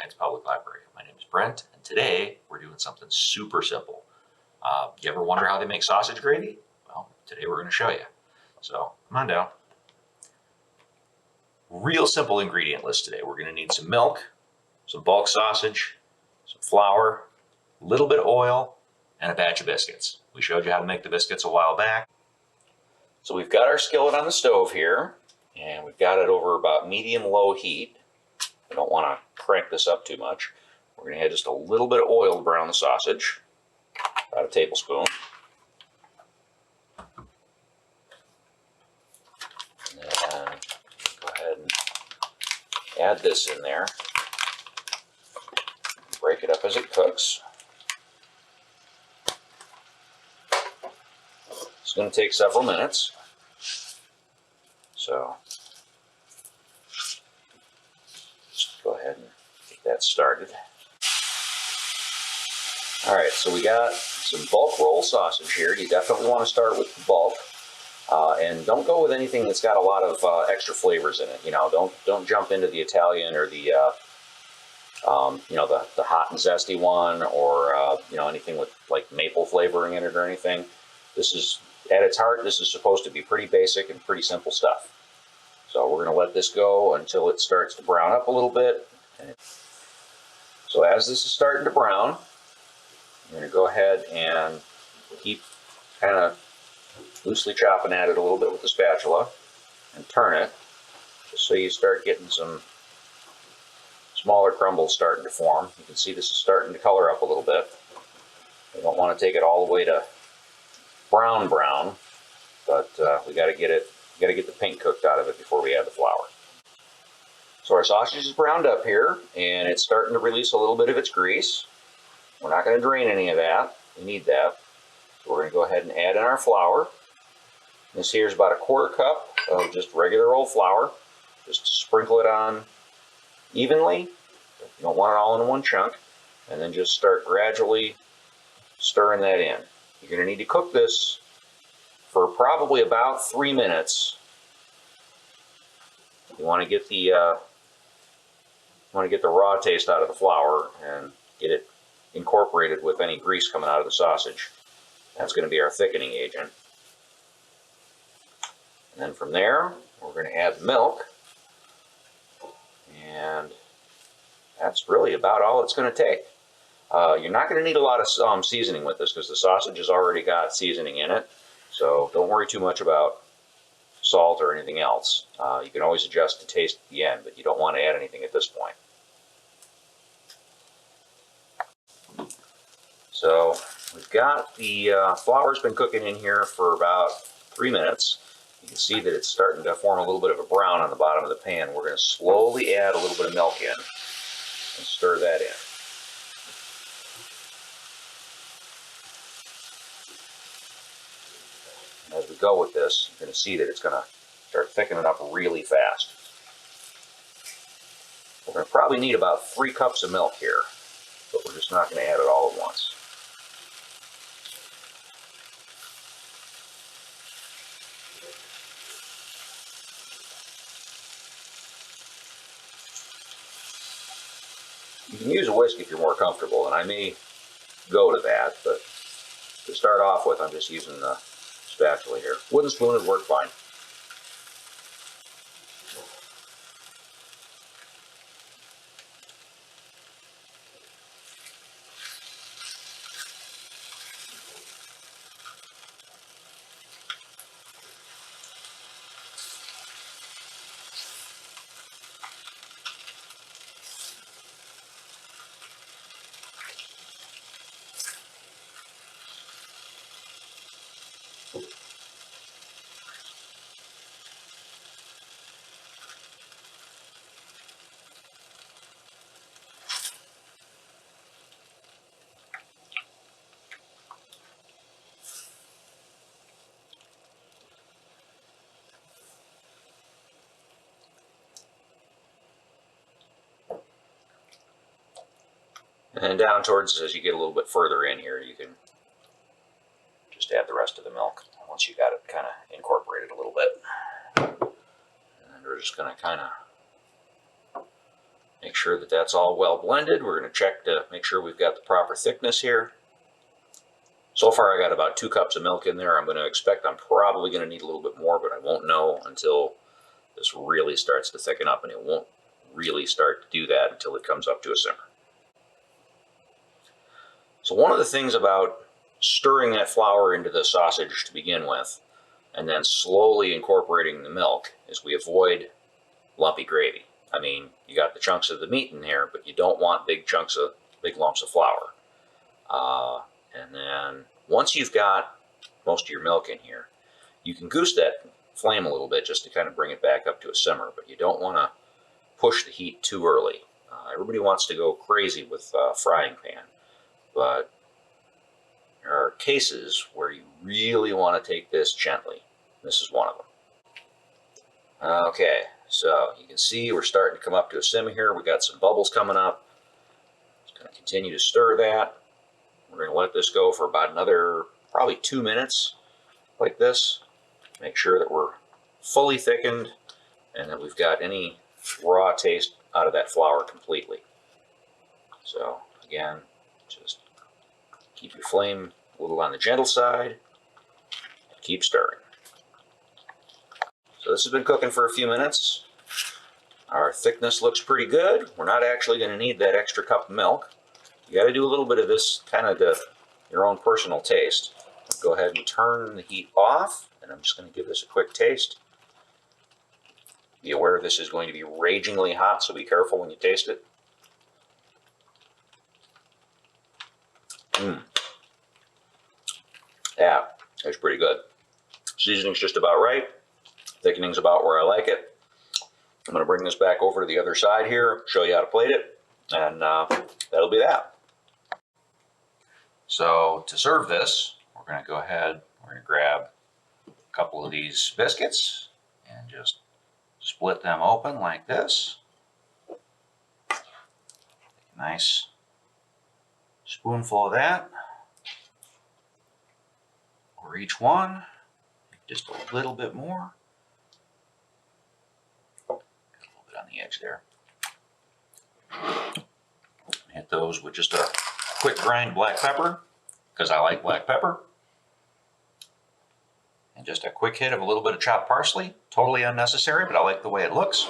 Heights Public Library. My name is Brent, and today we're doing something super simple. You ever wonder how they make sausage gravy? Well, today we're going to show you. So come on down. Real simple ingredient list today. We're going to need some milk, some bulk sausage, some flour, a little bit of oil, and a batch of biscuits. We showed you how to make the biscuits a while back. So we've got our skillet on the stove here, and we've got it over about medium-low heat. I don't want to crank this up too much. We're going to add just a little bit of oil to brown the sausage, about a tablespoon. And then go ahead and add this in there. Break it up as it cooks. It's going to take several minutes. So just go ahead and get that started. All right, so we got some bulk roll sausage here. You definitely want to start with the bulk. And don't go with anything that's got a lot of extra flavors in it. You know, don't jump into the Italian or the you know, the hot and zesty one, or you know, anything with like maple flavoring in it or anything. This is, at its heart, this is supposed to be pretty basic and pretty simple stuff. So we're going to let this go until it starts to brown up a little bit. So as this is starting to brown, I'm going to go ahead and keep kind of loosely chopping at it a little bit with the spatula and turn it, just so you start getting some smaller crumbles starting to form. You can see this is starting to color up a little bit. We don't want to take it all the way to brown, but we got to get the pink cooked out of it before we add the flour. So our sausage is browned up here, and it's starting to release a little bit of its grease. We're not going to drain any of that. We need that. So we're going to go ahead and add in our flour. This here is about a quarter cup of just regular old flour. Just sprinkle it on evenly. You don't want it all in one chunk. And then just start gradually stirring that in. You're going to need to cook this for probably about 3 minutes. You want to get the raw taste out of the flour and get it incorporated with any grease coming out of the sausage. That's going to be our thickening agent. And then from there, we're going to add milk. And that's really about all it's going to take. You're not going to need a lot of seasoning with this because the sausage has already got seasoning in it. So don't worry too much about salt or anything else. You can always adjust the taste at the end, but you don't want to add anything at this point. So we've got the flour's been cooking in here for about 3 minutes. You can see that it's starting to form a little bit of a brown on the bottom of the pan. We're going to slowly add a little bit of milk in and stir that in. As we go with this, you're going to see that it's going to start thickening up really fast. We're going to probably need about 3 cups of milk here, but we're just not going to add it all at once. You can use a whisk if you're more comfortable, and I may go to that, but to start off with, I'm just using the spatula here. Wooden spoon would work fine. And down towards, as you get a little bit further in here, you can just add the rest of the milk once you got it kind of incorporated a little bit. And we're just going to kind of Make sure that that's all well blended. We're going to check to make sure we've got the proper thickness here. So far I got about 2 cups of milk in there. I'm going to expect I'm probably going to need a little bit more, but I won't know until this really starts to thicken up, and it won't really start to do that until it comes up to a simmer. So one of the things about stirring that flour into the sausage to begin with, and then slowly incorporating the milk, is we avoid lumpy gravy. I mean, you got the chunks of the meat in there, but you don't want big lumps of flour. And then once you've got most of your milk in here, you can goose that flame a little bit just to kind of bring it back up to a simmer, but you don't want to push the heat too early. Everybody wants to go crazy with frying pan, but there are cases where you really want to take this gently. This is one of them. Okay, so you can see we're starting to come up to a simmer here. We got some bubbles coming up. Just going to continue to stir that. We're going to let this go for about another probably 2 minutes like this. Make sure that we're fully thickened and that we've got any raw taste out of that flour completely. So again, just keep your flame a little on the gentle side and keep stirring. So this has been cooking for a few minutes. Our thickness looks pretty good. We're not actually going to need that extra cup of milk. You got to do a little bit of this kind of to your own personal taste. Go ahead and turn the heat off, and I'm just going to give this a quick taste. Be aware this is going to be ragingly hot, so be careful when you taste it. Yeah, it's pretty good. Seasoning's just about right. Thickening's about where I like it. I'm going to bring this back over to the other side here, show you how to plate it, and that'll be that. So to serve this, we're going to go ahead, we're going to grab a couple of these biscuits and just split them open like this. Take a nice spoonful of that over each one, just a little bit more. Got a little bit on the edge there. Hit those with just a quick grind black pepper, because I like black pepper. And just a quick hit of a little bit of chopped parsley. Totally unnecessary, but I like the way it looks.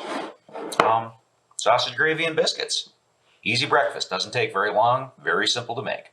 Sausage gravy and biscuits. Easy breakfast. Doesn't take very long. Very simple to make.